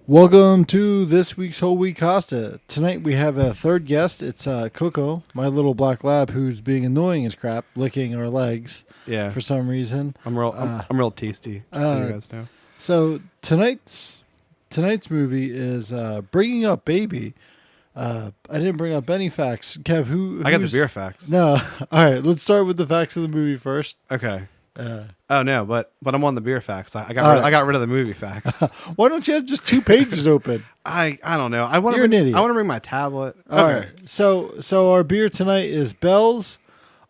Welcome to this week's Whole Wheat Costa. Tonight we have a third guest. It's Coco, my little black lab, who's being annoying as crap, licking our legs. Yeah, for some reason. I'm real tasty. Just so you guys know. So tonight's movie is Bringing Up Baby. I didn't bring up any facts. Kev, I got the beer facts. No, all right. Let's start with the facts of the movie first. Okay. Oh no, but I'm on the beer facts. I got rid of the movie facts. Why don't you have just two pages open? I don't know. You're an idiot. I want to bring my tablet. All right. So our beer tonight is Bell's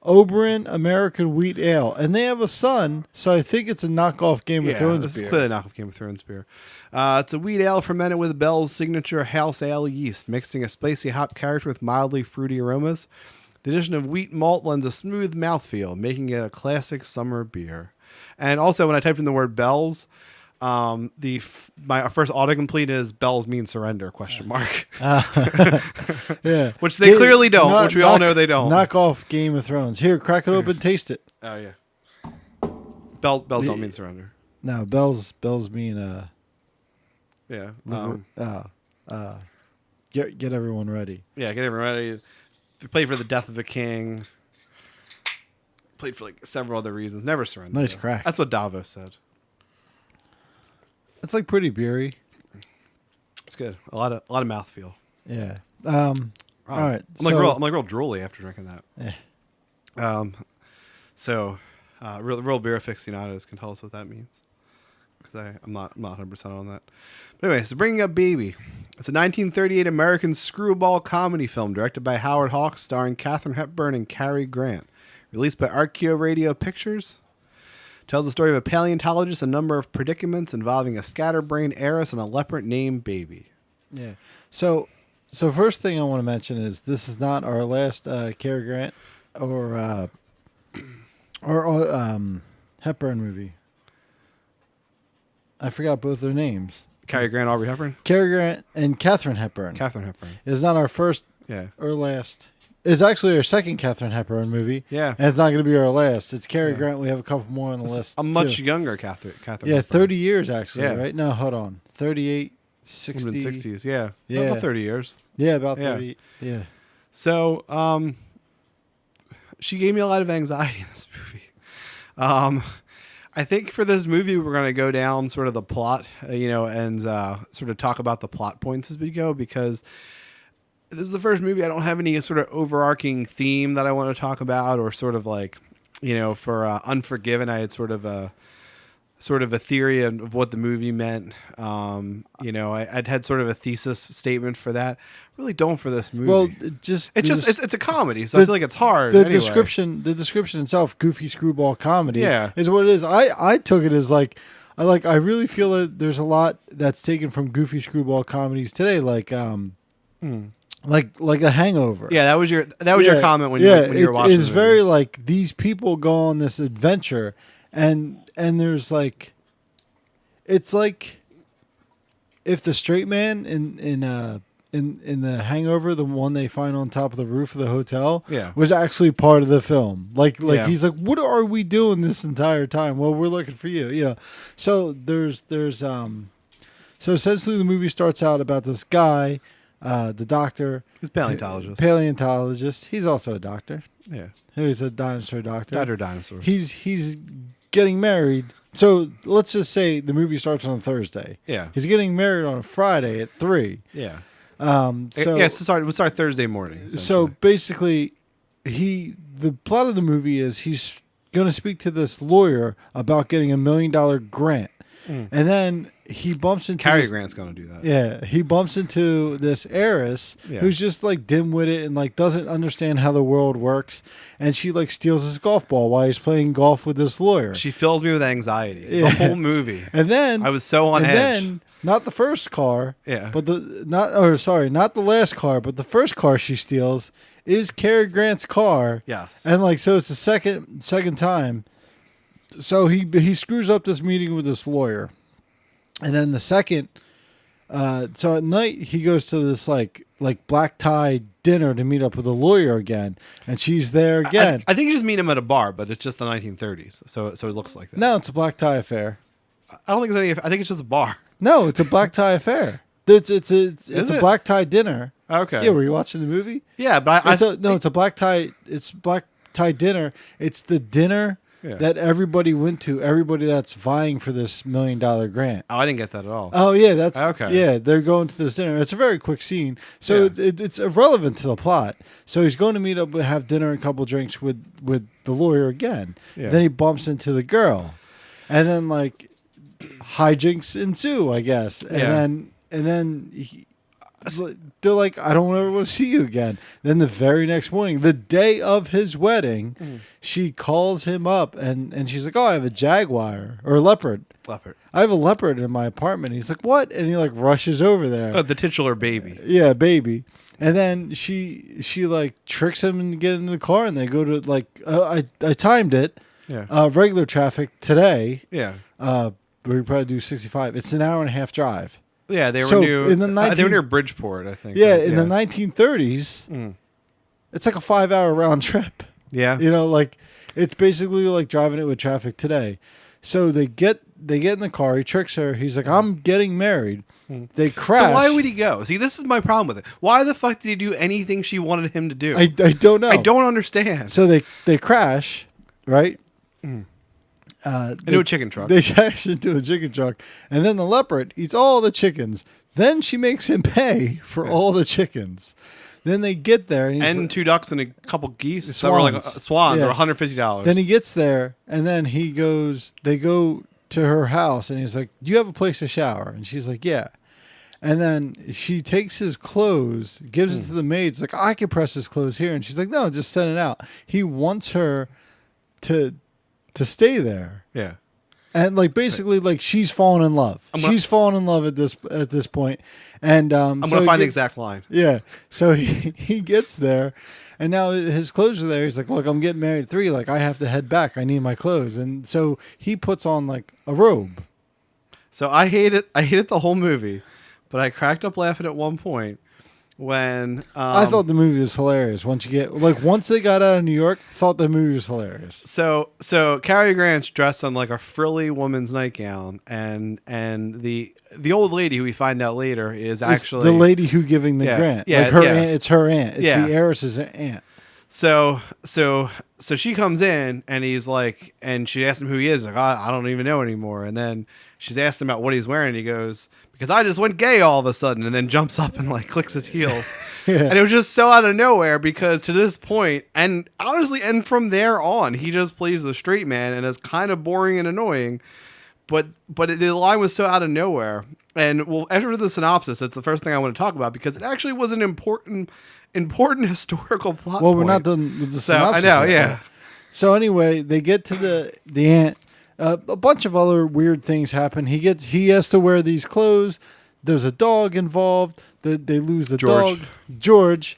Oberon American Wheat Ale, and they have a son, so I think it's a knockoff Game of Thrones this beer. is clearly a knockoff Game of Thrones beer. It's a wheat ale fermented with Bell's signature house ale yeast, mixing a spicy hop character with mildly fruity aromas. The addition of wheat malt lends a smooth mouthfeel, making it a classic summer beer. And also, when I typed in the word Bell's, my first autocomplete is Bell's mean surrender ? Yeah, which they clearly don't. Which we all know they don't. Knock off Game of Thrones. Here, crack it open, taste it. Oh yeah. Bell's don't mean surrender. No, Bell's mean Yeah. Get everyone ready. Yeah, get everyone ready. Played for the death of a king. Played for like several other reasons. Never surrender. Nice crack. That's what Davos said. It's like pretty beery. It's good. A lot of mouthfeel. Yeah. All right. I'm like real drooly after drinking that. Yeah. Real beer aficionados can tell us what that means, because I'm not 100% on that. But anyway, so Bringing Up Baby. It's a 1938 American screwball comedy film directed by Howard Hawks, starring Katharine Hepburn and Cary Grant. Released by Archeo Radio Pictures. Tells the story of a paleontologist and a number of predicaments involving a scatterbrained heiress and a leopard named Baby. Yeah. So first thing I want to mention is this is not our last Cary Grant or Hepburn movie. I forgot both their names. Cary Grant, Aubrey Hepburn? Cary Grant and Katharine Hepburn. Katharine Hepburn. It's not our first or last. It's actually our second Katharine Hepburn movie. Yeah. And it's not going to be our last. It's Cary Grant. We have a couple more on the list. A much younger Katharine Yeah, Hepburn. 30 years actually, right? No, hold on. 38, 60. 60s, yeah. Yeah. About 30 years. Yeah, about 30. Yeah. So, she gave me a lot of anxiety in this movie. I think for this movie, we're going to go down sort of the plot, and sort of talk about the plot points as we go, because this is the first movie I don't have any sort of overarching theme that I want to talk about, or sort of like, for Unforgiven, I had sort of a theory of what the movie meant. I'd had sort of a thesis statement for that. Really don't for this movie. Well, it's a comedy, so I feel like it's hard. The description itself, goofy screwball comedy, is what it is. I took it as I really feel that there's a lot that's taken from goofy screwball comedies today, like A Hangover. Yeah, that was your comment when you were watching. It's very like these people go on this adventure, and there's like, it's like if the straight man in the Hangover, the one they find on top of the roof of the hotel, was actually part of the film. He's like, what are we doing this entire time? Well, we're looking for you. So so essentially the movie starts out about this guy. The doctor. He's a paleontologist. He's also a doctor. Yeah. He's a dinosaur doctor. Doctor Dinosaur. He's getting married. So let's just say the movie starts on a Thursday. Yeah. He's getting married on a Friday at 3. Yeah. We'll start Thursday morning. So basically, the plot of the movie is he's going to speak to this lawyer about getting $1 million grant. And then he bumps into Cary Grant's going to do that. Yeah, he bumps into this heiress who's just like dim-witted and like doesn't understand how the world works, and she like steals his golf ball while he's playing golf with this lawyer. She fills me with anxiety. The whole movie. And then I was so on edge. Then not the first car, but not the last car, but the first car she steals is Cary Grant's car. Yes. And like so it's the second time. So he screws up this meeting with this lawyer. And then the second, so at night he goes to this like black tie dinner to meet up with a lawyer again, and she's there again. I think you just meet him at a bar, but it's just the 1930s, so it looks like that. No, it's a black tie affair. I don't think it's any. I think it's just a bar. No, it's a black tie affair. It's Is a it? black tie dinner. Okay. Yeah, were you watching the movie? Yeah, but It's a black tie. It's black tie dinner. It's the dinner Yeah. that everybody went to. Everybody that's vying for this $1 million grant. Oh, I didn't get that at all. Oh yeah, that's Okay. Yeah, they're going to this dinner. It's a very quick scene, so Yeah. it's irrelevant to the plot. So he's going to meet up, have dinner, and a couple drinks with the lawyer again. Yeah. Then he bumps into the girl, and then like hijinks ensue, I guess. And then they're like, I don't ever want to see you again. Then the very next morning, the day of his wedding, she calls him up and she's like, oh, I have a jaguar or a leopard. Leopard. I have a leopard in my apartment. He's like, what? And he like rushes over there. Oh, the titular baby. Yeah, baby. And then she like tricks him into getting in the car, and they go to like I timed it. Yeah. Regular traffic today. Yeah. We probably do 65. It's an hour and a half drive. Yeah, they were So, near. in the they were 19 near Bridgeport, I think. Yeah, But, in the 1930s, it's like a 5-hour round trip. Yeah. You know, like it's basically like driving it with traffic today. So they get in the car. He tricks her. He's like, I'm getting married. They crash. So why would he go? See, this is my problem with it. Why the fuck did he do anything she wanted him to do? I don't know. I don't understand. So they crash, right? Into a chicken truck. They crash into a chicken truck, and then the leopard eats all the chickens. Then she makes him pay for all the chickens. Then they get there, and he's and like, 2 ducks and a couple geese that were like swans Yeah. or $150. Then he gets there, and then he goes. They go to her house, and he's like, "Do you have a place to shower?" And she's like, "Yeah." And then she takes his clothes, gives it to the maid. It's like, I can press his clothes here, and she's like, "No, just send it out." He wants her to stay there, Yeah. and like basically, like she's fallen in love. She's fallen in love at this point, and I'm going to find the exact line. Yeah. So he gets there, and now his clothes are there. He's like, look, I'm getting married at 3. Like, I have to head back. I need my clothes. And so he puts on like a robe. So I hate it. I hated the whole movie, but I cracked up laughing at one point when I thought the movie was hilarious. Once they got out of New York, thought the movie was hilarious. So Cary Grant's dressed in like a frilly woman's nightgown, and the old lady who we find out later is It's actually the lady who giving the grant. Yeah, like her yeah. aunt. It's her aunt. It's Yeah. the heiress's aunt. So she comes in, and he's like, and she asks him who he is. Like, I don't even know anymore. And then she's asked him about what he's wearing. And he goes, because I just went gay all of a sudden, and then jumps up and like clicks his heels. Yeah. And it was just so out of nowhere, because to this point, and honestly, and from there on, he just plays the straight man and is kind of boring and annoying. But the line was so out of nowhere. And well, after the synopsis, that's the first thing I want to talk about, because it actually was an important historical plot. Well, we're point. not done with the So synopsis I know, yet. yeah. So anyway, they get to the aunt. A bunch of other weird things happen. He has to wear these clothes. There's a dog involved. They lose the George. dog. George.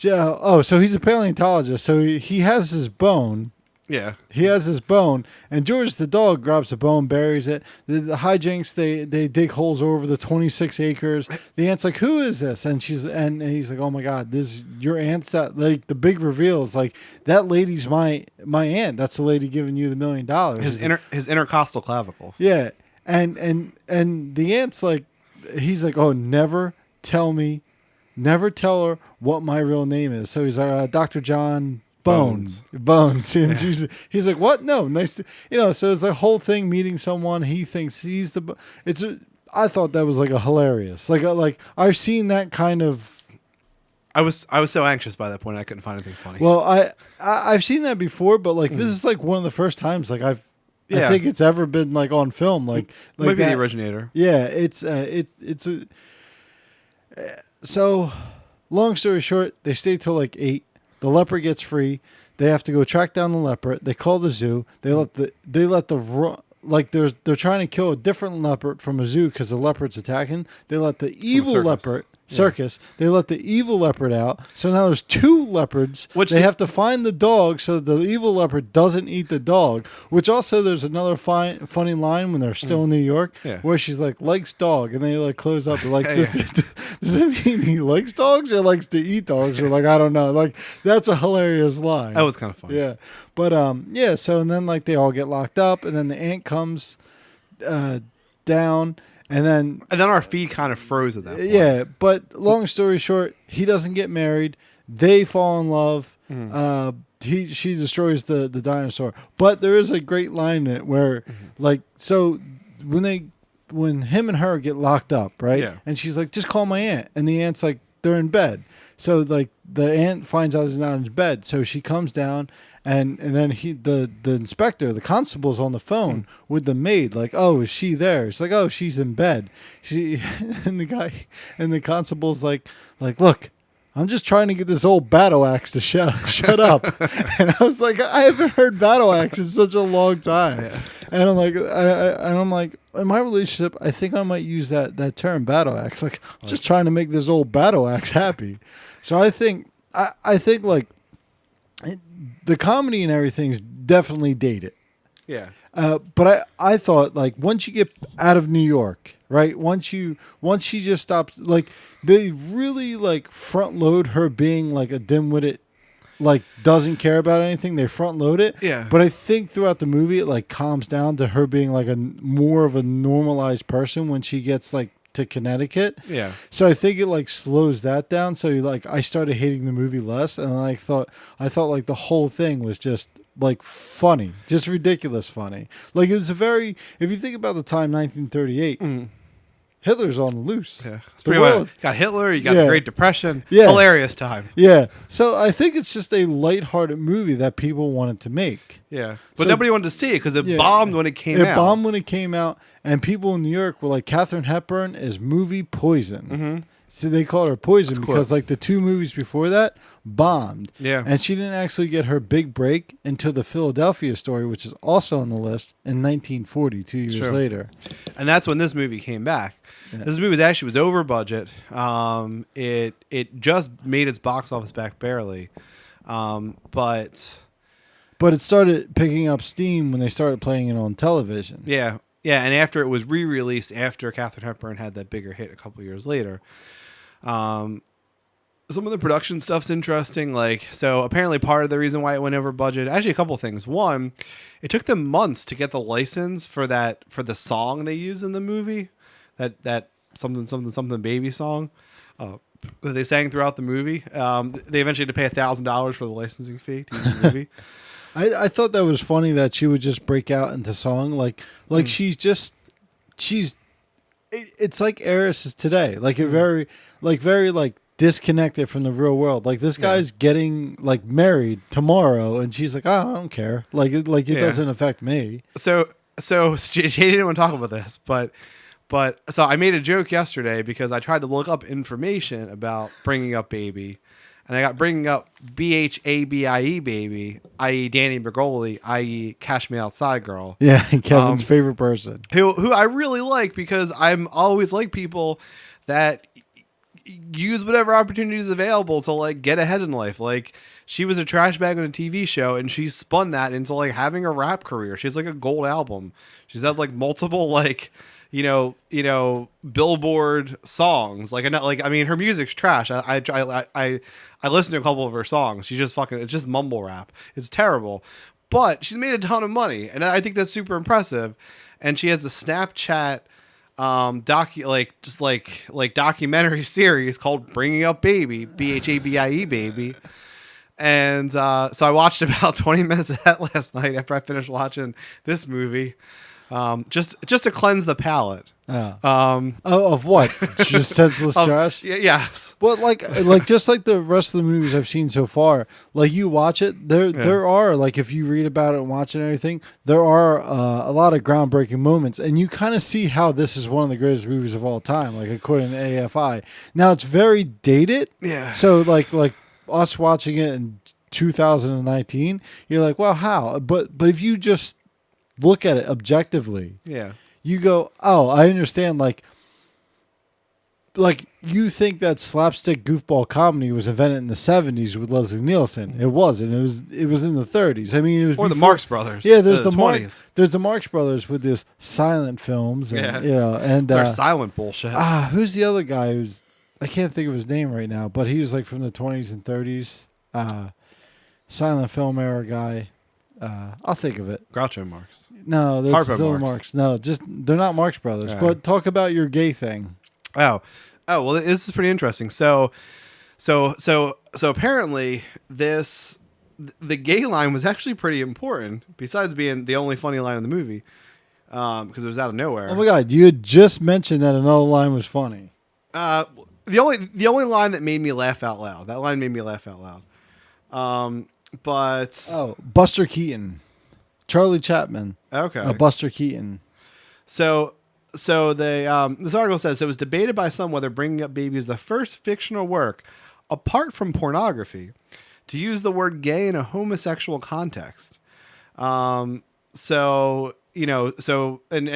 Oh, so he's a paleontologist. So he has his bone. Yeah. He has his bone, and George the dog grabs the bone, buries it. The hijinks, they dig holes over the 26 acres. The aunt's like, "Who is this?" And he's like, "Oh my God, this your aunt's that." Like the big reveal is like, that lady's my aunt. That's the lady giving you the $1 million. His intercostal clavicle. Yeah, and the aunt's like, he's like, "Oh, never tell her what my real name is." So he's like, Dr. John Bones. And he's like, "What? No, nice to," so it's a whole thing, meeting someone. He thinks he's I thought that was like a hilarious, like I've seen that kind of. I was so anxious by that point I couldn't find anything funny. Well, I've seen that before, but like this is like one of the first times like I think it's ever been like on film, like maybe that. the originator. Yeah, it's so long story short, they stay till like 8. The leopard gets free. They have to go track down the leopard. They call the zoo. They're trying to kill a different leopard from a zoo because the leopard's attacking. They let the evil leopard circus. They let the evil leopard out. So now there's 2 leopards. They have to find the dog so the evil leopard doesn't eat the dog. Which also there's another funny line when they're still in New York where she's like, likes dog, and they like close up. They're like, does that mean he likes dogs or likes to eat dogs? Or like, I don't know. Like that's a hilarious line. That was kind of funny. Yeah, but so and then like they all get locked up, and then the aunt comes down. And then our feed kind of froze at that point. yeah, but long story short, he doesn't get married. They fall in love. She destroys the dinosaur. But there is a great line in it where, like, so when him and her get locked up, right? Yeah. And she's like, just call my aunt. And the aunt's like, they're in bed. So like the aunt finds out he's not in his bed. So she comes down and then the inspector, the constable's on the phone with the maid, like, oh, is she there? It's like, oh, she's in bed. She and the constable's like, look, I'm just trying to get this old battle axe to shut up. And I was like, I haven't heard battle axe in such a long time. Yeah. And I'm like, in my relationship, I think I might use that term battle axe. Like, I'm just trying to make this old battle axe happy. So I think like the comedy and everything's definitely dated. Yeah. But I thought, like, once you get out of New York, right? Once she just stops, like, they really like front load her being like a dimwitted, like, doesn't care about anything. They front load it. Yeah. But I think throughout the movie it like calms down to her being like a more of a normalized person when she gets like to Connecticut. Yeah. So I think it like slows that down. So like I started hating the movie less, and I thought like the whole thing was just like funny, just ridiculous funny. Like, it was if you think about the time, 1938, Hitler's on the loose. Yeah, it's pretty much got Hitler. You got the Great Depression. Yeah. Hilarious time. Yeah. So I think it's just a lighthearted movie that people wanted to make. Yeah, but nobody wanted to see it because it bombed when it came out. It bombed when it came out, and people in New York were like, Katharine Hepburn is movie poison. Mm-hmm. So they called her poison because like the two movies before that bombed. Yeah. And she didn't actually get her big break until the Philadelphia Story, which is also on the list, in 1940, 2 years later. And that's when this movie came back. Yeah. This movie was over budget. It just made its box office back barely. But it started picking up steam when they started playing it on television. Yeah. Yeah, and after it was re-released after Katharine Hepburn had that bigger hit a couple years later. Some of the production stuff's interesting. Like, so apparently part of the reason why it went over budget, actually a couple of things. One, it took them months to get the license for the song they use in the movie, that something baby song that they sang throughout the movie. They eventually had to pay $1,000 for the licensing fee to use the movie. I thought that was funny that she would just break out into song like it's like Eris is today, like a very disconnected from the real world. Like, this guy's getting like married tomorrow, and she's like, oh, I don't care. Like it doesn't affect me. So Jay didn't want to talk about this, but so I made a joke yesterday because I tried to look up information about bringing up baby. And I got bringing up BHABIE baby, i.e. Danny Bergoli, i.e. Cash Me Outside Girl. Yeah, Kevin's favorite person. Who I really like because I'm always like people that use whatever opportunities available to like get ahead in life. Like, she was a trash bag on a TV show, and she spun that into like having a rap career. She's like a gold album. She's had like multiple like, you know, Billboard songs. Like, I mean, her music's trash. I listened to a couple of her songs. She's just it's just mumble rap. It's terrible, but she's made a ton of money, and I think that's super impressive. And she has a Snapchat documentary series called "Bringing Up Baby," BHABIE baby. And so I watched about 20 minutes of that last night after I finished watching this movie. Just to cleanse the palate. Of what? Just senseless trash? Yes. Well, like just like the rest of the movies I've seen so far, like, you watch it, there are, like, if you read about it and watch it and everything, there are a lot of groundbreaking moments, and you kind of see how this is one of the greatest movies of all time, like, according to AFI. Now, it's very dated. Yeah. So like us watching it in 2019, you're like, well, how? But if you just look at it objectively, you go, oh, I understand. Like you think that slapstick goofball comedy was invented in the 70s with Leslie Nielsen. It wasn't. It was in the 30s. I mean, it was the Marx Brothers. Yeah, there's the 20s. There's the Marx Brothers with this silent films, and and they're silent bullshit. Who's the other guy I can't think of his name right now, but he was like from the 20s and 30s, silent film era guy. I'll think of it. Groucho Marx. No, that's Harpo still Marx. Marx. No, just they're not Marx Brothers. Yeah. But talk about your gay thing. Oh, well, this is pretty interesting. So apparently the gay line was actually pretty important, besides being the only funny line in the movie, because it was out of nowhere. Oh my God, you had just mentioned that another line was funny. The only line that made me laugh out loud. That line made me laugh out loud. But Buster Keaton, Charlie Chaplin. okay, Buster Keaton. So they this article says it was debated by some whether Bringing Up Baby is the first fictional work, apart from pornography, to use the word gay in a homosexual context. And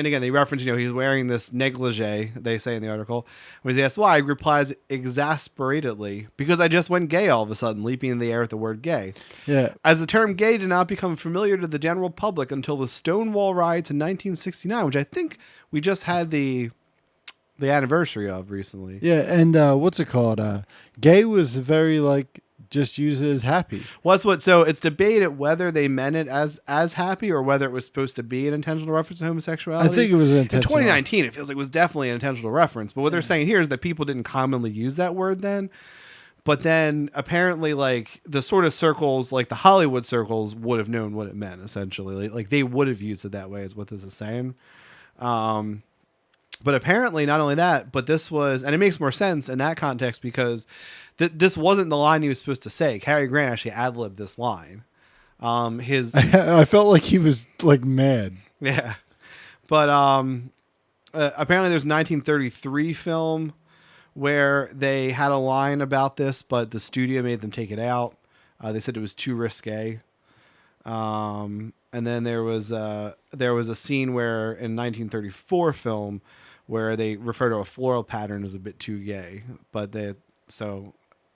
again, they reference, he's wearing this negligee, they say in the article. When he's asked why, he replies exasperatedly, because I just went gay all of a sudden, leaping in the air at the word gay. Yeah. As the term gay did not become familiar to the general public until the Stonewall riots in 1969, which I think we just had the anniversary of recently. Yeah, and what's it called? Gay was very just use it as happy. So it's debated whether they meant it as happy or whether it was supposed to be an intentional reference to homosexuality. I think it was intentional. In 2019, it feels like it was definitely an intentional reference. But what they're saying here is that people didn't commonly use that word then. But then apparently, the sort of circles, the Hollywood circles, would have known what it meant, essentially. Like they would have used it that way, is what this is saying. But apparently, not only that, but this was, and it makes more sense in that context because this wasn't the line he was supposed to say. Cary Grant actually ad-libbed this line. I felt like he was mad. Yeah, but apparently there's a 1933 film where they had a line about this, but the studio made them take it out. They said it was too risque. And then there was a scene where in 1934 film where they refer to a floral pattern as a bit too gay, so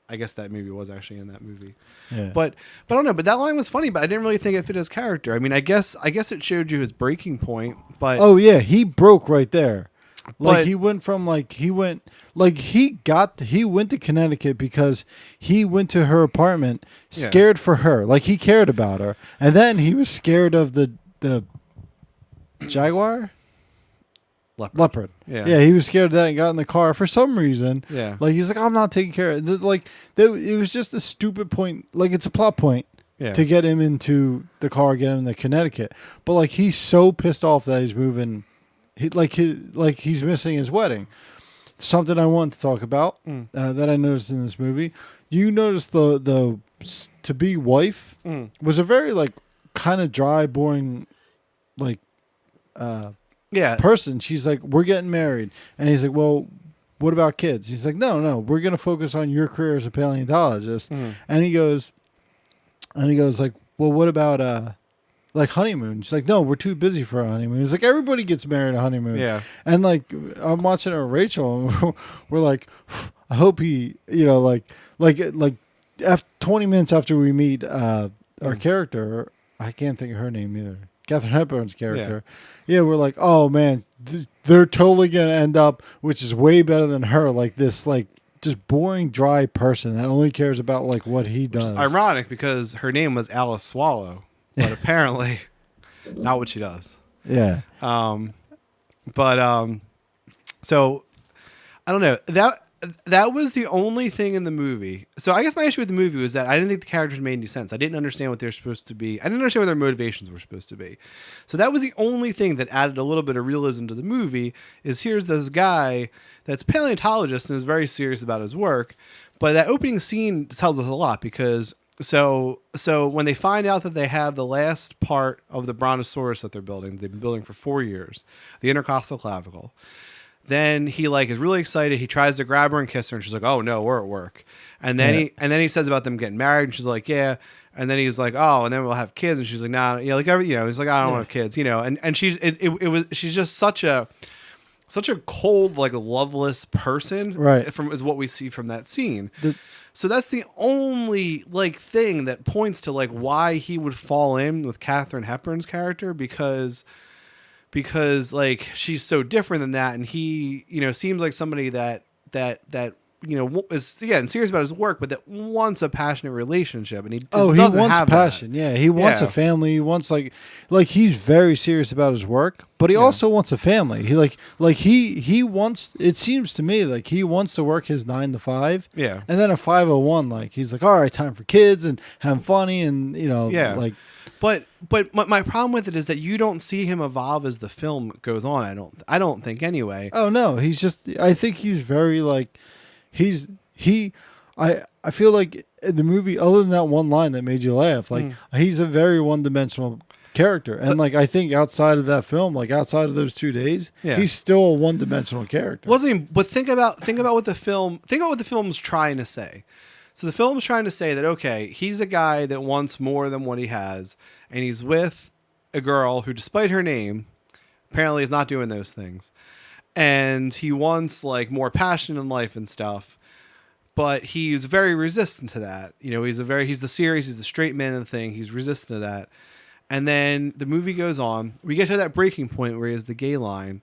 I guess that maybe was actually in that movie. Yeah. But I don't know. But that line was funny, but I didn't really think it fit his character. I mean, I guess it showed you his breaking point. But oh yeah, he broke right there. But he went from he went to Connecticut because he went to her apartment scared for her. He cared about her, and then he was scared of the jaguar. Leopard. Yeah. He was scared of that and got in the car for some reason. Yeah. He's like, I'm not taking care of it. It was just a stupid point. It's a plot point to get him into the car, get him to Connecticut. But he's so pissed off that he's moving. He's missing his wedding. Something I want to talk about that I noticed in this movie. You noticed the to be wife was a very kind of dry, boring person. She's like, we're getting married, and he's like, well, what about kids? He's like, no, we're gonna focus on your career as a paleontologist. And he goes well, what about honeymoon? She's like, no, we're too busy for a honeymoon. It's like everybody gets married a honeymoon. Yeah. And I'm watching it with Rachel, and we're like, I hope he, after 20 minutes after we meet our character, I can't think of her name either. Katharine Hepburn's character. Yeah, we're like, oh man, they're totally gonna end up, which is way better than her. This just boring, dry person that only cares about what he does. Which is ironic because her name was Alice Swallow, but apparently not what she does. Yeah. So I don't know. That was the only thing in the movie. So I guess my issue with the movie was that I didn't think the characters made any sense. I didn't understand what they're supposed to be. I didn't understand what their motivations were supposed to be. So that was the only thing that added a little bit of realism to the movie. Is here's this guy that's a paleontologist and is very serious about his work. But that opening scene tells us a lot because so when they find out that they have the last part of the brontosaurus that they're building, they've been building for 4 years, the intercostal clavicle. Then he is really excited. He tries to grab her and kiss her, and she's like, "Oh no, we're at work." And then he says about them getting married, and she's like, "Yeah." And then he's like, "Oh, and then we'll have kids." And she's like, "Nah, he's like, "I don't want to have kids," And she's just such a cold, loveless person, right? Is what we see from that scene. So that's the only thing that points to why he would fall in with Katharine Hepburn's character because she's so different than that, and he seems like somebody that is again serious about his work, but that wants a passionate relationship, and he he doesn't wants have passion. that. Yeah, he wants Yeah. a family. He wants like he's very serious about his work, but he also wants a family. He he wants. It seems to me like he wants to work his 9 to 5. Yeah. and then a 501. Like he's like, all right, time for kids and having funny and Yeah. like. But my problem with it is that you don't see him evolve as the film goes on. I don't think anyway. Oh no, he's just. I think he's very like, I feel like in the movie, other than that one line that made you laugh, like he's a very one dimensional character, and like I think outside of that film, like outside of those 2 days, he's still a one dimensional character. Wasn't he? But think about what the film's trying to say. So the film's trying to say that, okay, he's a guy that wants more than what he has, and he's with a girl who, despite her name, apparently is not doing those things. And he wants like more passion in life and stuff, but he's very resistant to that. He's the serious, he's the straight man and thing. He's resistant to that. And then the movie goes on. We get to that breaking point where he has the gay line.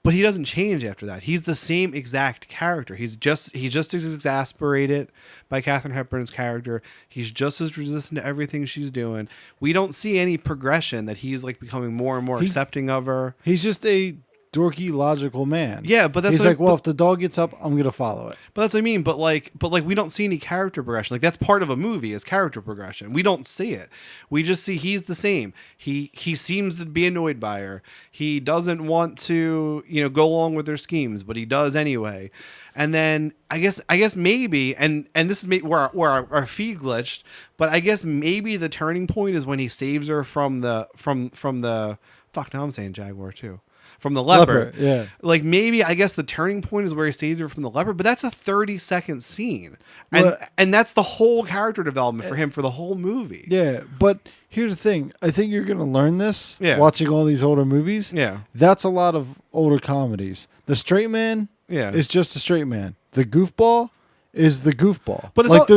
But he doesn't change after that. He's the same exact character. He's just as exasperated by Katharine Hepburn's character. He's just as resistant to everything she's doing. We don't see any progression that he's like becoming more and more accepting of her. He's just a dorky, logical man. Yeah, but that's he's like, well, if the dog gets up, I'm gonna follow it. But that's what I mean. But we don't see any character progression. Like that's part of a movie is character progression. We don't see it. We just see he's the same. He seems to be annoyed by her. He doesn't want to go along with their schemes, but he does anyway. And then I guess maybe and this is where our feed glitched. But I guess maybe the turning point is when he saves her from the fuck. Now I'm saying jaguar too. From the leopard. Yeah. Like maybe I guess the turning point is where he saved her from the leopard, but that's a 30-second scene. And that's the whole character development for him for the whole movie. Yeah, but here's the thing. I think you're going to learn this watching all these older movies. Yeah. That's a lot of older comedies. The straight man is just a straight man. The goofball is the goofball. But it's like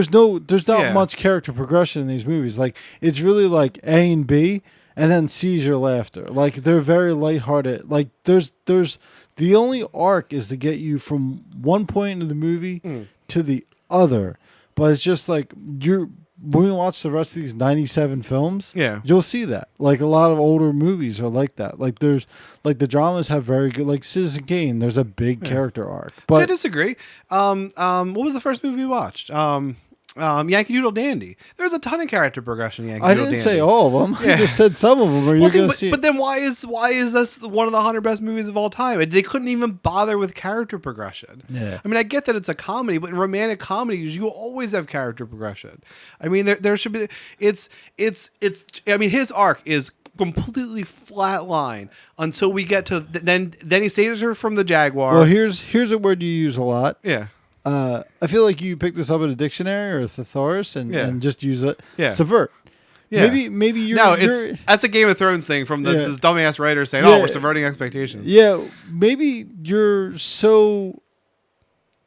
there's not much character progression in these movies. Like it's really like A and B. And then seizure laughter. Like they're very lighthearted. Like there's the only arc is to get you from one point in the movie to the other. But it's just like when you watch the rest of these 97 films, you'll see that. Like a lot of older movies are like that. Like there's like the dramas have very good like Citizen Kane, there's a big character arc. But so I disagree. What was the first movie we watched? Yankee Doodle Dandy. There's a ton of character progression in Yankee Doodle Dandy. I didn't say all of them. I just said some of them. But then why is this one of the 100 best movies of all time? They couldn't even bother with character progression. Yeah. I mean, I get that it's a comedy, but in romantic comedies, you always have character progression. I mean, there should be. I mean, his arc is completely flat line until we get to then he saves her from the jaguar. Well, here's a word you use a lot. Yeah. I feel like you picked this up in a dictionary or a thesaurus and just use it. Yeah. Subvert. Yeah. Maybe you're that's a Game of Thrones thing from this dumbass writer saying, "Oh, we're subverting expectations." Yeah, maybe you're so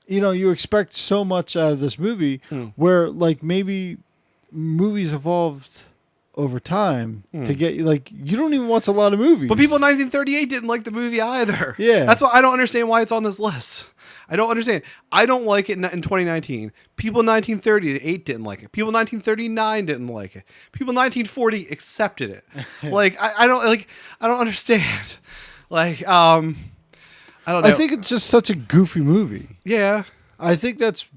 you expect so much out of this movie where like maybe movies evolved over time to get like you don't even watch a lot of movies. But people in 1938 didn't like the movie either. Yeah. That's why I don't understand why it's on this list. I don't understand. I don't like it in 2019. People in 1938 didn't like it. People in 1939 didn't like it. People in 1940 accepted it. Like I don't understand. Like I don't know. I think it's just such a goofy movie. Yeah. I think that's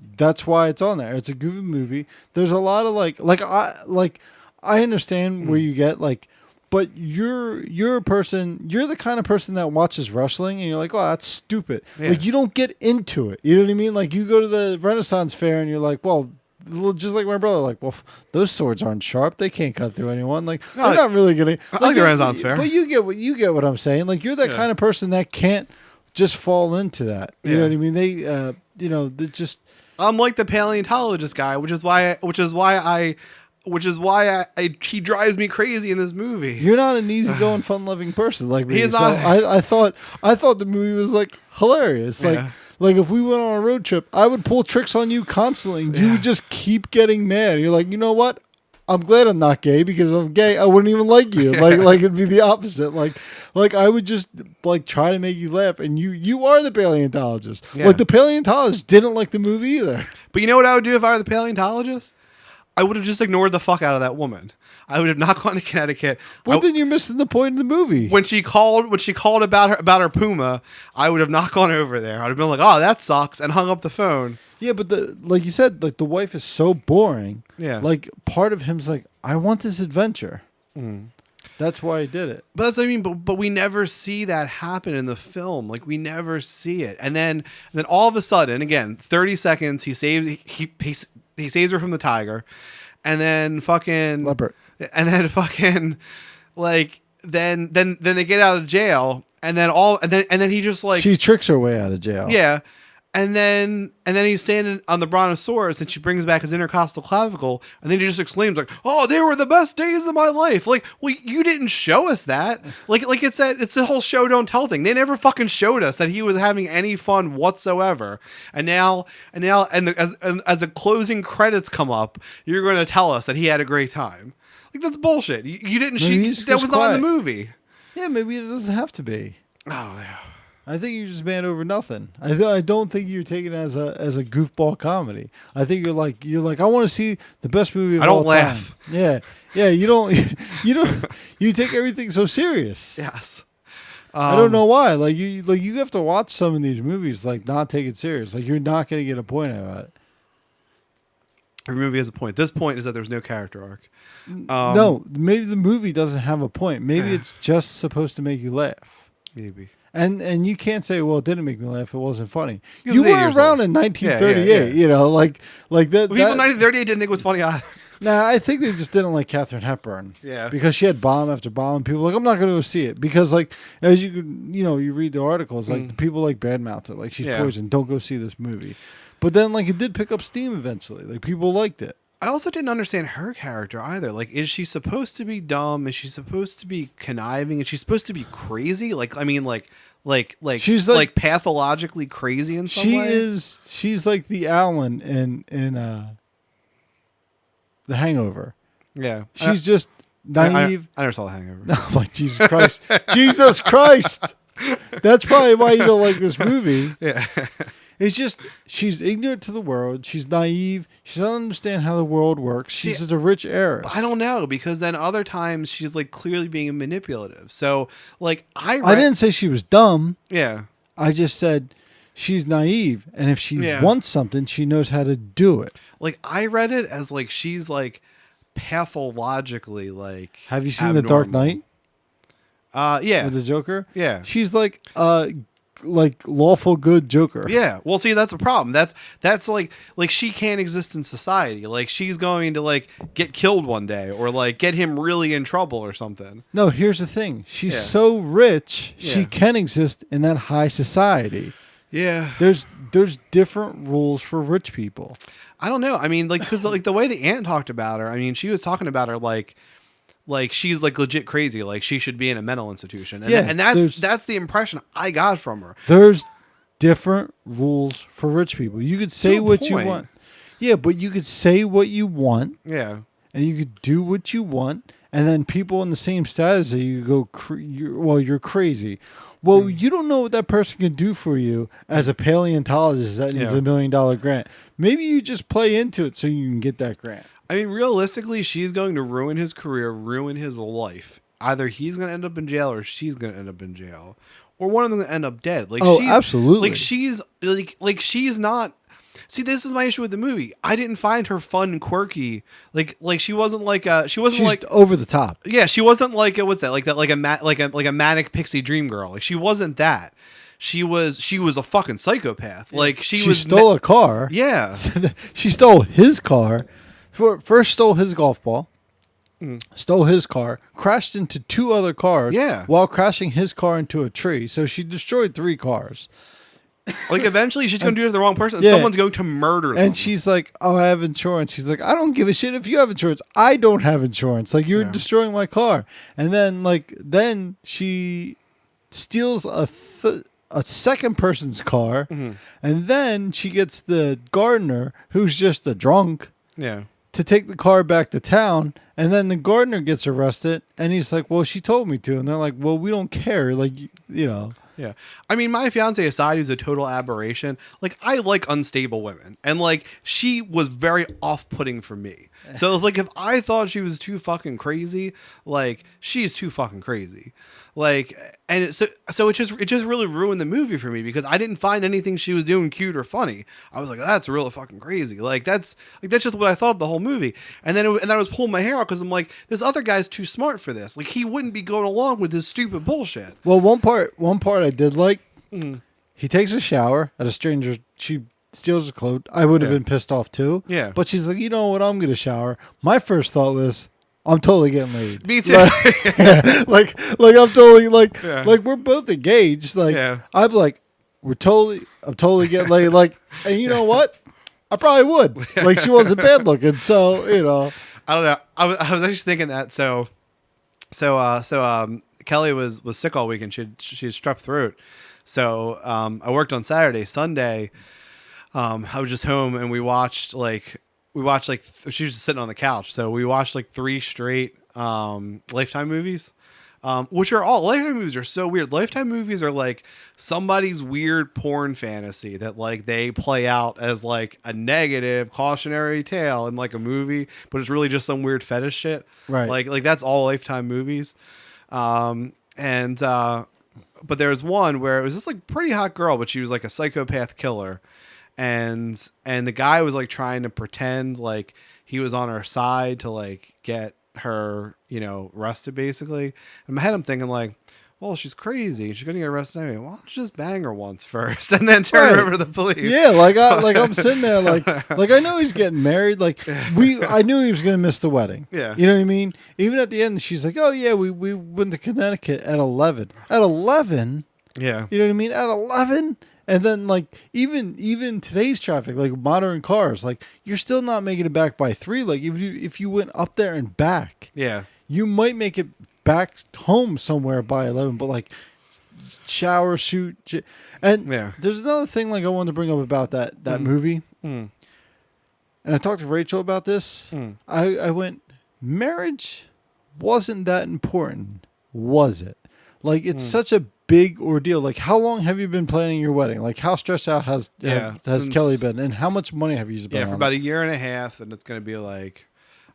why it's on there. It's a goofy movie. There's a lot of I understand where you get like, but you're a person. You're the kind of person that watches wrestling, and you're like, "Oh, that's stupid." Yeah. Like you don't get into it. You know what I mean? Like you go to the Renaissance Fair, and you're like, "Well, just like my brother, like, well, those swords aren't sharp. They can't cut through anyone. Like they're not really gonna." I like the Renaissance Fair, but you get what I'm saying. Like you're that kind of person that can't just fall into that. You know what I mean? They, they just. I'm like the paleontologist guy, which is why he drives me crazy in this movie. You're not an easygoing, fun-loving person like me. He's so not. I thought the movie was like hilarious. Like if we went on a road trip, I would pull tricks on you constantly. And you would just keep getting mad. You're like, you know what? I'm glad I'm not gay because if I'm gay, I wouldn't even like you. Like it'd be the opposite. Like I would just like try to make you laugh, and you are the paleontologist. Yeah. Like the paleontologist didn't like the movie either. But you know what I would do if I were the paleontologist? I would have just ignored the fuck out of that woman. I would have not gone to Connecticut. Well, then you're missing the point of the movie. When she called about her puma, I would have not gone over there. I'd have been like, "Oh, that sucks," and hung up the phone. Yeah, but like you said, like the wife is so boring. Yeah. Like part of him's like, I want this adventure. Mm. That's why he did it. But that's what I mean. But we never see that happen in the film. Like we never see it. And then all of a sudden, again, 30 seconds, he saves her from the tiger, and then fucking Leopard. and then fucking like then they get out of jail, and then he just like She tricks her way out of jail. yeah. And then he's standing on the brontosaurus, and she brings back his intercostal clavicle, and then he just exclaims like, "Oh, they were the best days of my life!" Like, well, you didn't show us that. Like it's the whole show don't tell thing. They never fucking showed us that he was having any fun whatsoever. And now, as the closing credits come up, you're going to tell us that he had a great time. Like that's bullshit. You didn't. That was not in the movie. Yeah, maybe it doesn't have to be. I don't know. I think you're just mad over nothing. I don't think you're taking it as a goofball comedy. I think you're like I want to see the best movie of all time. I don't laugh. Yeah. You don't you take everything so serious. Yes. I don't know why. Like you have to watch some of these movies like not take it serious. Like you're not going to get a point out of it. Every movie has a point. This point is that there's no character arc. No, maybe the movie doesn't have a point. Maybe it's just supposed to make you laugh. Maybe. And you can't say, well, it didn't make me laugh. It wasn't funny. He was You 8 were years around old. in 1938, Yeah. you know, like that. Well, people in that 1938 didn't think it was funny either. nah, I think they just didn't like Katharine Hepburn. Yeah. Because she had bomb after bomb. And people were like, I'm not going to go see it. Because, like, as you could, you read the articles, like, the people like badmouth it. Like, she's poisoned. Don't go see this movie. But then, like, it did pick up steam eventually. Like, people liked it. I also didn't understand her character either. Like, is she supposed to be dumb? Is she supposed to be conniving? Is she supposed to be crazy? Like, I mean, like she's like pathologically crazy in some way. She's like the Alan in The Hangover. Yeah, She's just naive. I never saw The Hangover. Oh my Jesus Christ! Jesus Christ! That's probably why you don't like this movie. Yeah, it's just she's ignorant to the world. She's naive. She doesn't understand how the world works. She's just a rich heiress. I don't know, because then other times she's like clearly being manipulative. So like I didn't say she was dumb. Yeah, I just said she's naive, and if she wants something, she knows how to do it. Like I read it as like she's like pathologically like. Have you seen The Dark Knight? Yeah, with the Joker. Yeah, she's like lawful good Joker. Yeah. Well, see, that's a problem. That's like she can't exist in society. Like she's going to like get killed one day, or like get him really in trouble or something. No, here's the thing. She's so rich, she can exist in that high society. Yeah. There's different rules for rich people. I don't know. I mean, like, because like the way the aunt talked about her, I mean, she was talking about her like she's like legit crazy. Like she should be in a mental institution. And, and that's the impression I got from her. There's different rules for rich people. You could say what you want. Yeah, but you could say what you want. Yeah. And you could do what you want. And then people in the same status that you go, you're crazy. Well, you don't know what that person can do for you as a paleontologist that needs $1 million grant. Maybe you just play into it so you can get that grant. I mean, realistically, she's going to ruin his career, ruin his life. Either he's going to end up in jail or she's going to end up in jail. Or one of them going to end up dead. Like, she's, absolutely. Like, she's not... See, this is my issue with the movie. I didn't find her fun and quirky. Like she wasn't like she's like over the top. Yeah, she wasn't like what's that? Like a manic pixie dream girl. Like she wasn't that. She was a fucking psychopath. Like she stole a car. Yeah, she stole his car. First stole his golf ball. Stole his car, crashed into 2 other cars. Yeah, while crashing his car into a tree. So she destroyed 3 cars. Like eventually she's going to do it to the wrong person and someone's going to murder them. And she's like, oh, I have insurance. She's like, I don't give a shit if you have insurance. I don't have insurance. Like, you're destroying my car. And then then she steals a second person's car. And then she gets the gardener, who's just a drunk. Yeah. to take the car back to town, and then the gardener gets arrested, and he's like, well, she told me to, and they're like, well, we don't care, like, you know. Yeah. I mean, my fiance aside, who's a total aberration, like, I like unstable women. And, like, she was very off-putting for me. So, like, if I thought she was too fucking crazy, like, she's too fucking crazy. Like, and so it just really ruined the movie for me because I didn't find anything she was doing cute or funny. I was like, that's really fucking crazy. That's just what I thought the whole movie. And then I was pulling my hair out because I'm like, this other guy's too smart for this. Like, he wouldn't be going along with this stupid bullshit. Well, one part I did like. He takes a shower at a stranger. She steals his clothes. I would have been pissed off too. Yeah. But she's like, you know what? I'm gonna shower. My first thought was, I'm totally getting laid. Me too. Like I'm totally like we're both engaged. Like I'm like, I'm totally getting laid. Like, and you know what? I probably would. Like, she wasn't bad looking, so you know. I don't know. I was actually thinking that. So Kelly was sick all weekend. She had strep throat. So I worked on Saturday. Sunday, I was just home and we watched like she was just sitting on the couch. So we watched like 3 straight Lifetime movies. Which are all Lifetime movies are so weird. Lifetime movies are like somebody's weird porn fantasy that like they play out as like a negative cautionary tale in like a movie, but it's really just some weird fetish shit. Right. Like that's all Lifetime movies. But there was one where it was this like pretty hot girl, but she was like a psychopath killer. And the guy was like trying to pretend like he was on her side to like get her, you know, arrested basically. In my head, I'm thinking like, well, she's crazy. She's going to get arrested anyway. Why don't you just bang her once first and then turn her over to the police? Yeah, I'm sitting there like I know he's getting married. Like I knew he was going to miss the wedding. Yeah. You know what I mean? Even at the end, she's like, oh yeah, we went to Connecticut at 11. At 11? Yeah. You know what I mean? At 11? And then like even today's traffic, like modern cars, like you're still not making it back by 3. Like if you went up there and back, Yeah. you might make it back home somewhere by 11. But like shower, shoot, and there's another thing like I wanted to bring up about that movie. And I talked to Rachel about this. I went, marriage wasn't that important, was it? Like it's such a big ordeal. Like, how long have you been planning your wedding? Like, how stressed out has Kelly been, and how much money have you spent? Yeah, for about a year and a half, and it's going to be like,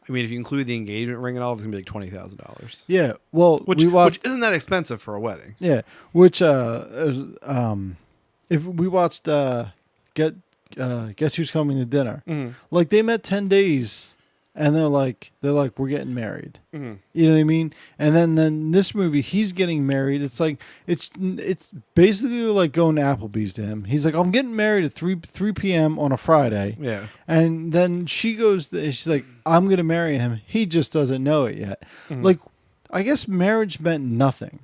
I mean, if you include the engagement ring and all, it's going to be like $20,000. Yeah, well, which isn't that expensive for a wedding. Yeah, which if we watched Guess Who's Coming to Dinner, like they met 10 days. And they're like, we're getting married. You know what I mean? And then this movie, he's getting married. It's like, it's basically like going to Applebee's to him. He's like, I'm getting married at 3 p.m. on a Friday. Yeah. And then she goes, she's like, I'm going to marry him. He just doesn't know it yet. Like, I guess marriage meant nothing.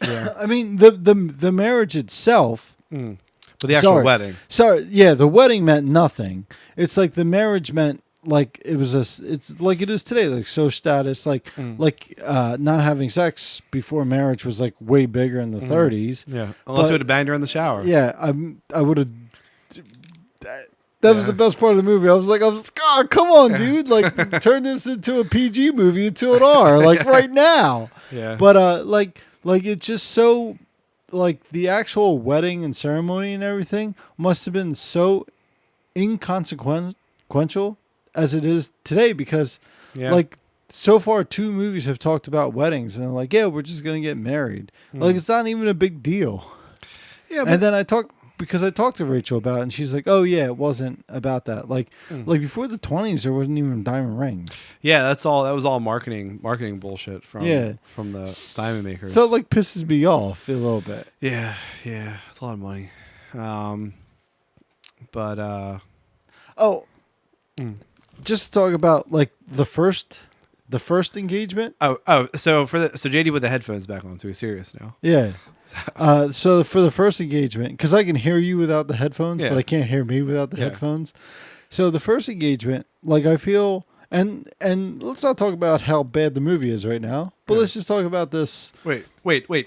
Yeah. I mean, the marriage itself. But the actual wedding. Sorry. Yeah. The wedding meant nothing. It's like the marriage meant, like it's like it is today, like social status, like not having sex before marriage was like way bigger in the 30s. Yeah, unless you would have banged her in the shower. Yeah, I would have. That was the best part of the movie. I was like, oh, come on, dude! Like, turn this into a PG movie into an R, like right now. Yeah, but like it's just so, like the actual wedding and ceremony and everything must have been so inconsequential as it is today, because like so far 2 movies have talked about weddings and they're like, yeah, we're just gonna get married. Like it's not even a big deal. Yeah, and then I talked to Rachel about it, and she's like, oh yeah, it wasn't about that. Like before the 20s there wasn't even diamond rings. Yeah, that was all marketing bullshit from the diamond makers. So it like pisses me off a little bit. Yeah, it's a lot of money. Just to talk about like the first engagement. So JD with the headphones back on, so he's serious now. Yeah. So for the first engagement, because I can hear you without the headphones, but I can't hear me without the headphones. So the first engagement, like I feel, And let's not talk about how bad the movie is right now, but Yeah. let's just talk about this. Wait.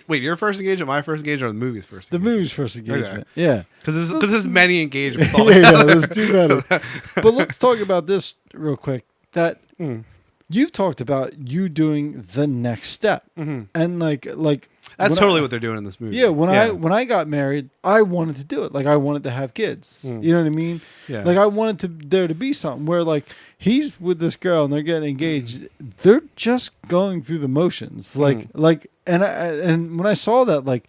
Your first engagement, my first engagement, or the movie's first The engagement? movie's first engagement. Yeah. Because there's many engagements Yeah, altogether. let's do better. But let's talk about this real quick. That you've talked about you doing the next step, and like That's when totally I- what they're doing in this movie. Yeah, when I got married, I wanted to do it. Like I wanted to have kids. You know what I mean? Yeah. Like I wanted there to be something where like he's with this girl and they're getting engaged. They're just going through the motions. And when I saw that like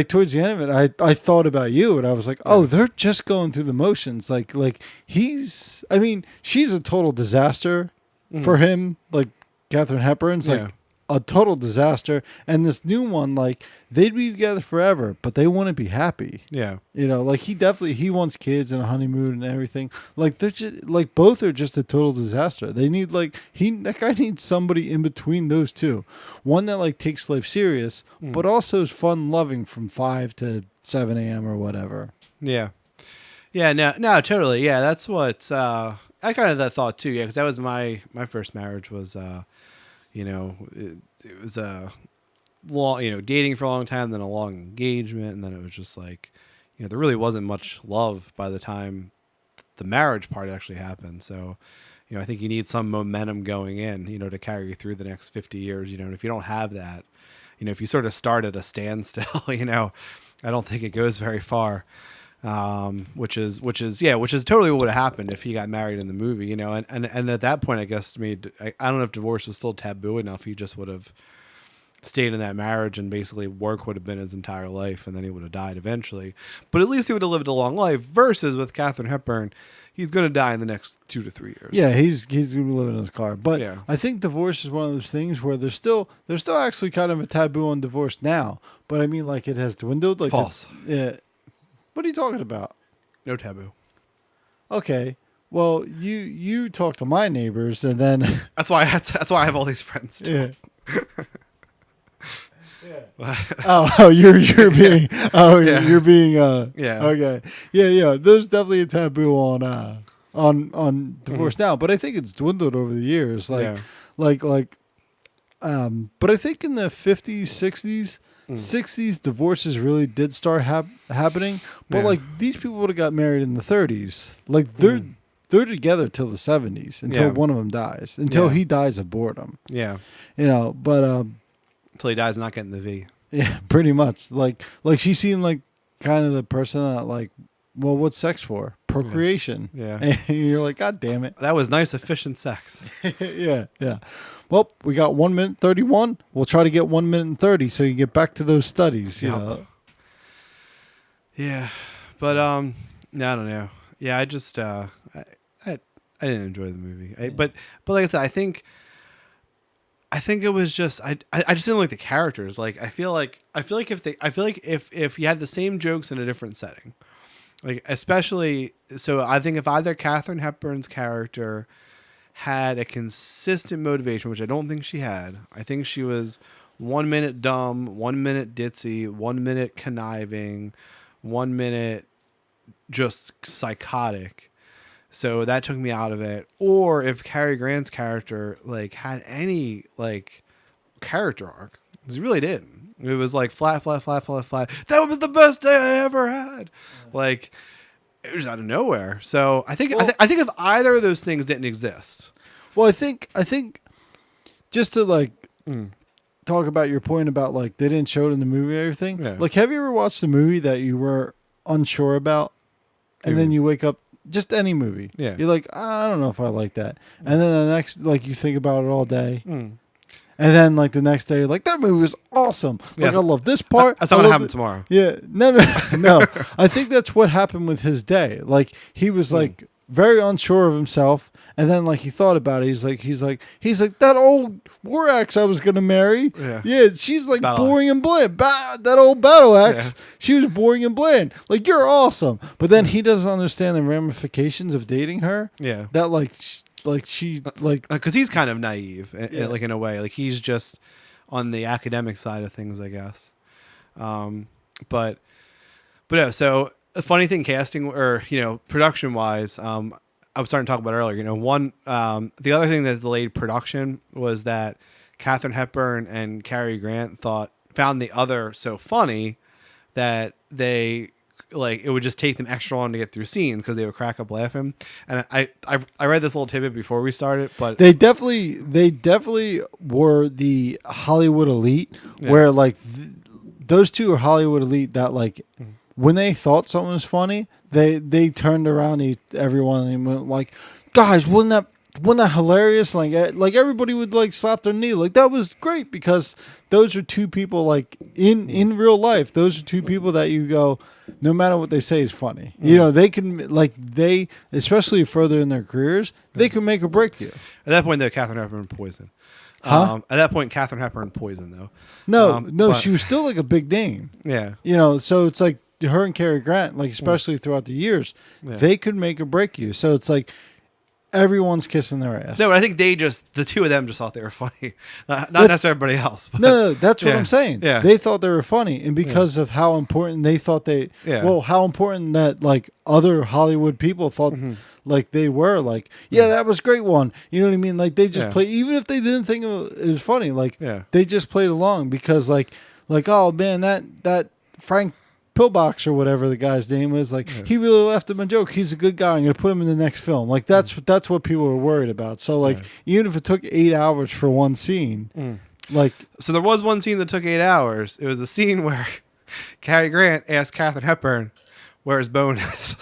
towards the end of it, I thought about you and I was like, oh, they're just going through the motions. Like she's a total disaster for him. Like Katharine Hepburn's Yeah. like a total disaster. And this new one, like they'd be together forever, but they wouldn't be happy. Yeah. You know, like he wants kids and a honeymoon and everything. Like they're just like both are just a total disaster. They need that guy needs somebody in between those two. One that like takes life serious, but also is fun loving from 5 to 7 a.m. or whatever. Yeah. Yeah. No, totally. Yeah. That's what, I kind of had that thought too. Yeah. Cause that was my first marriage was, it was a long, dating for a long time, then a long engagement. And then it was just like, there really wasn't much love by the time the marriage part actually happened. So, I think you need some momentum going in, to carry you through the next 50 years, and if you don't have that, if you sort of start at a standstill, I don't think it goes very far. Which is totally what would have happened if he got married in the movie, and at that point, I guess to me, I don't know if divorce was still taboo enough. He just would have stayed in that marriage and basically work would have been his entire life. And then he would have died eventually, but at least he would have lived a long life versus with Katharine Hepburn, he's going to die in the next 2 to 3 years. Yeah, he's going to be living in his car. But Yeah. I think divorce is one of those things where there's still actually kind of a taboo on divorce now. But I mean, like it has dwindled. Like False. Yeah. What are you talking about? No taboo. Okay. Well, you talk to my neighbors and then That's why I have all these friends. yeah. You're being Yeah. you're being Yeah. okay. Yeah. There's definitely a taboo on divorce now, but I think it's dwindled over the years. Yeah. But I think in the 50s, 60s, 60s, divorces really did start happening. But Yeah. like these people would have got married in the 30s. Like they're together till the 70s until Yeah. one of them dies. Until Yeah. he dies of boredom. Yeah. But Until he dies, not getting the V. yeah, pretty much. Like she seemed like kind of the person that like, well, what's sex for? Procreation. Yeah. And you're like, God damn it. That was nice, efficient sex. Yeah. Well, we got 1 minute 31. We'll try to get 1 minute and 30 so you get back to those studies. You Yep. know? Yeah. But no, I don't know. Yeah, I just I didn't enjoy the movie. But like I said, I think it was just I just didn't like the characters. Like I feel like if you had the same jokes in a different setting, like especially so I think if either Katharine Hepburn's character had a consistent motivation, which I don't think she had. I think she was 1 minute dumb, 1 minute ditzy, 1 minute conniving, 1 minute just psychotic. So that took me out of it. Or if Cary Grant's character like had any like character arc, 'cause he really didn't. It was like flat. That was the best day I ever had. Like it was out of nowhere. So I think if either of those things didn't exist. Well, I think just to like talk about your point about like they didn't show it in the movie or everything. Yeah. Like, have you ever watched a movie that you were unsure about, and then you wake up? Just any movie. Yeah. You're like, I don't know if I like that. And then the next, like, you think about it all day. And then, like, the next day, you're like, that movie was awesome. Like, Yeah. I love this part. That's not going to happen tomorrow. Yeah. No. I think that's what happened with his day. Like, he was, like, very unsure of himself. And then, like, he thought about it. He's like, that old war axe I was going to marry. Yeah. She's, like, Battle boring and bland. That old battle axe. Yeah. She was boring and bland. Like, you're awesome. But then he doesn't understand the ramifications of dating her. Yeah. That, she because he's kind of naive, Yeah. like in a way, like he's just on the academic side of things, I guess. But yeah, so a funny thing, casting or production wise, I was starting to talk about earlier. The other thing that delayed production was that Katharine Hepburn and Cary Grant found the other so funny that they it would just take them extra long to get through scenes because they would crack up laughing. And I read this little tidbit before we started, but they definitely were the Hollywood elite, where those two are Hollywood elite that when they thought something was funny, they turned around to everyone and went like, guys, wasn't that hilarious? Like everybody would slap their knee. Like, that was great, because those are two people in real life. Those are two people that you go, no matter what they say is funny. They can especially further in their careers, they can make or break you. At that point, though, Katharine Hepburn poisoned. Huh? At that point, Katharine Hepburn poisoned, though. No, she was still a big name. Yeah. So it's like her and Cary Grant, especially throughout the years, they could make or break you. So it's like everyone's kissing their ass. No, but I think the two of them just thought they were funny. Not necessarily everybody else. But, no, that's what I'm saying. Yeah. They thought they were funny, and because of how important they thought how important that other Hollywood people thought they were, that was a great one. You know what I mean? They just play, even if they didn't think it was funny, they just played along because oh man, that Frank Pillbox or whatever the guy's name was, he really left him a joke. He's a good guy. I'm going to put him in the next film. That's what people were worried about. So even if it took 8 hours for one scene, so there was one scene that took 8 hours. It was a scene where Cary Grant asked Katharine Hepburn where his bone is.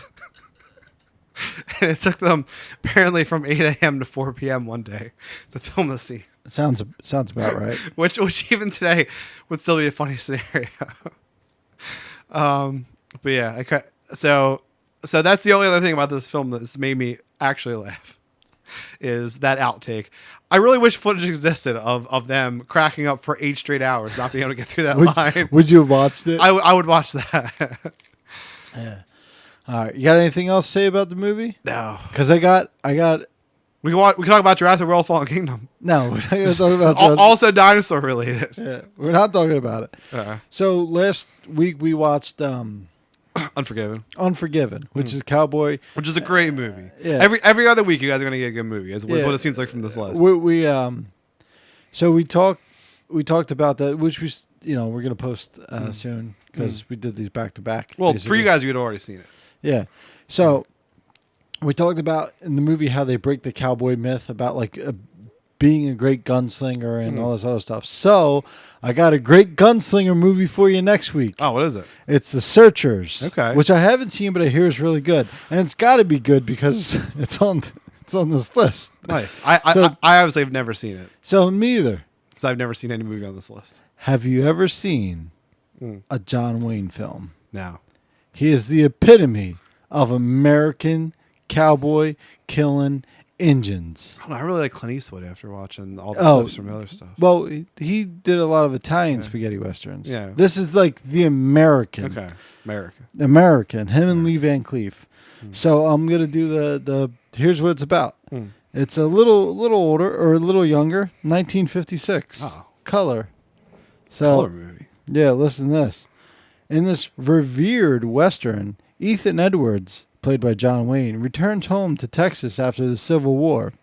And it took them apparently from 8 a.m. to 4 p.m. one day to film the scene. Sounds about right. which even today would still be a funny scenario. But yeah, so that's the only other thing about this film that's made me actually laugh is that outtake. I really wish footage existed of them cracking up for 8 straight hours, not being able to get through that line. Would you have watched it? I would watch that. Yeah. All right. You got anything else to say about the movie? No. Because I got. We can talk about Jurassic World: Fallen Kingdom. No, we're not going to talk about Jurassic. Also dinosaur related. Yeah, we're not talking about it. So last week we watched Unforgiven, which is a cowboy, which is a great movie. Yeah. Every other week you guys are going to get a good movie. Is what it seems like from this list. We talked about that, which was we're going to post soon because we did these back to back. Well, for you guys, you'd already seen it. Yeah. So we talked about in the movie how they break the cowboy myth about being a great gunslinger and all this other stuff. So I got a great gunslinger movie for you next week. Oh, what is it? It's The Searchers. Okay. Which I haven't seen, but I hear is really good, and it's got to be good because it's on this list. Nice. I obviously have never seen it. So me either. So I've never seen any movie on this list. Have you ever seen a John Wayne film? No. He is the epitome of American cowboy killing engines. I really like Clint Eastwood after watching all the clips from other stuff. Well, he did a lot of Italian spaghetti westerns. Yeah. This is the American. Okay. American. Him and Lee Van Cleef. So I'm gonna do the here's what it's about. It's a little older or a little younger, 1956. Oh. Color. So Color movie. Yeah, listen to this. In this revered western, Ethan Edwards, played by John Wayne, returns home to Texas after the Civil War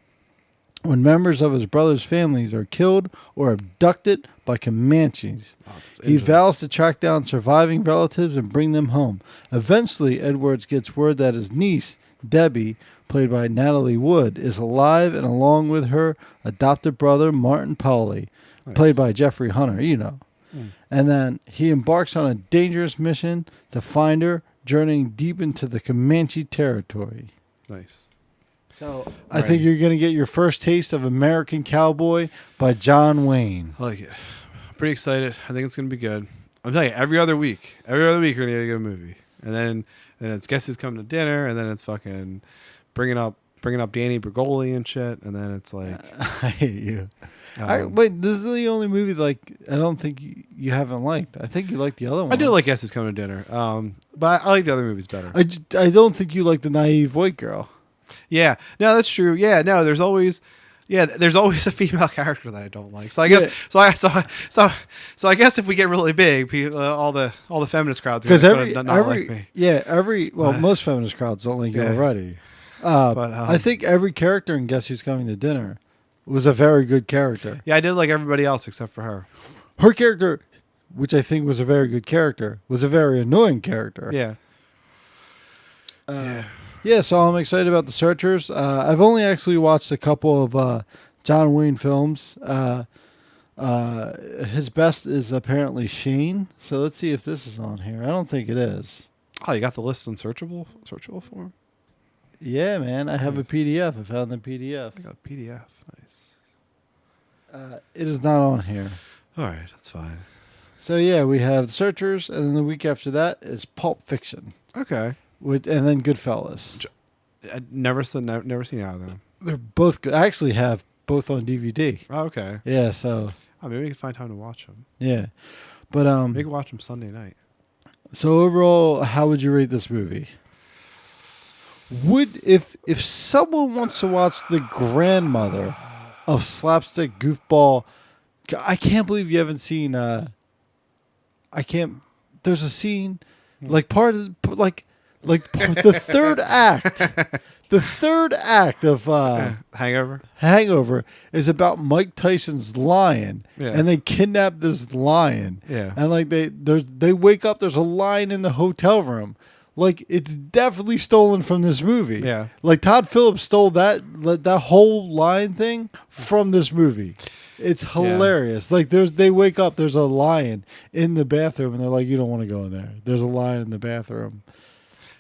when members of his brother's families are killed or abducted by Comanches. He vows to track down surviving relatives and bring them home. Eventually, Edwards gets word that his niece, Debbie, played by Natalie Wood, is alive, and along with her adopted brother, Martin Powley, played by Jeffrey Hunter, And then he embarks on a dangerous mission to find her, journeying deep into the Comanche territory. Nice. So I think you're going to get your first taste of American Cowboy by John Wayne. I like it. I'm pretty excited. I think it's going to be good. I'm telling you, every other week you're going to get a good movie. And then it's Guess Who's Coming to Dinner, and then it's fucking bringing up Danny Bergoli and shit, and then it's like I hate you. Wait, this is the only movie I don't think you haven't liked. I think you like the other one. I do like Guess Who's Coming to Dinner, but I like the other movies better. I don't think you like the naive white girl. Yeah, no, that's true. Yeah, no, there's always a female character that I don't like. So I guess so I guess if we get really big, all the feminist crowds are not like me. Yeah, most feminist crowds don't like you already. But I think every character in Guess Who's Coming to Dinner was a very good character. yeah, I did like everybody else except for her. Her character, which I think was a very good character, was a very annoying character. Yeah. Yeah, so I'm excited about The Searchers. I've only actually watched a couple of John Wayne films. His best is apparently Shane. So let's see if this is on here. I don't think it is. Oh, you got the list in searchable form? Yeah, man. I have a PDF. I found the PDF. I got a PDF. Nice. It is not on here. All right, that's fine. So yeah, we have The Searchers, and then the week after that is Pulp Fiction, Okay. and then Goodfellas. I never seen either of them. They're both good. I actually have both on DVD. Oh, okay. Yeah, so Oh, maybe we can find time to watch them. yeah, but We can watch them Sunday night. So overall, how would you rate this movie? Would if someone wants to watch the grandmother of slapstick goofball, I can't believe you haven't seen. I can't. There's a scene, like part of like the third act. The third act of Hangover? is about Mike Tyson's lion, Yeah. and they kidnap this lion. Yeah. And like they wake up, there's a lion in the hotel room. Like it's definitely stolen from this movie. Yeah. Like Todd Phillips stole that whole lion thing from this movie. It's hilarious. Like they wake up, there's a lion in the bathroom, and they're like, "You don't want to go in there. There's a lion in the bathroom."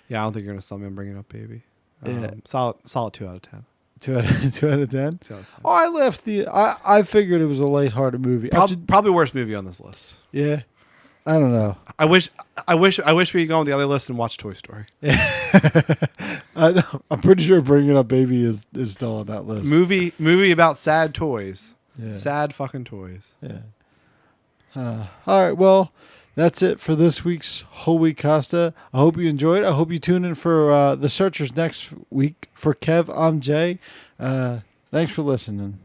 Yeah, I don't think you're going to sell me on Bringing Up Baby. Yeah. Solid 2 out of 10. 2 out of 10. 2 out of 10. Oh, I left I figured it was a lighthearted movie. Probably worst movie on this list. Yeah. I don't know. I wish we could go on the other list and watch Toy Story. I'm pretty sure Bringing Up Baby is still on that list. Movie about sad toys. Yeah. Sad fucking toys. Yeah. All right. Well, that's it for this week's Whole Week Costa. I hope you enjoyed. I hope you tune in for The Searchers next week. For Kev, I'm Jay. Thanks for listening.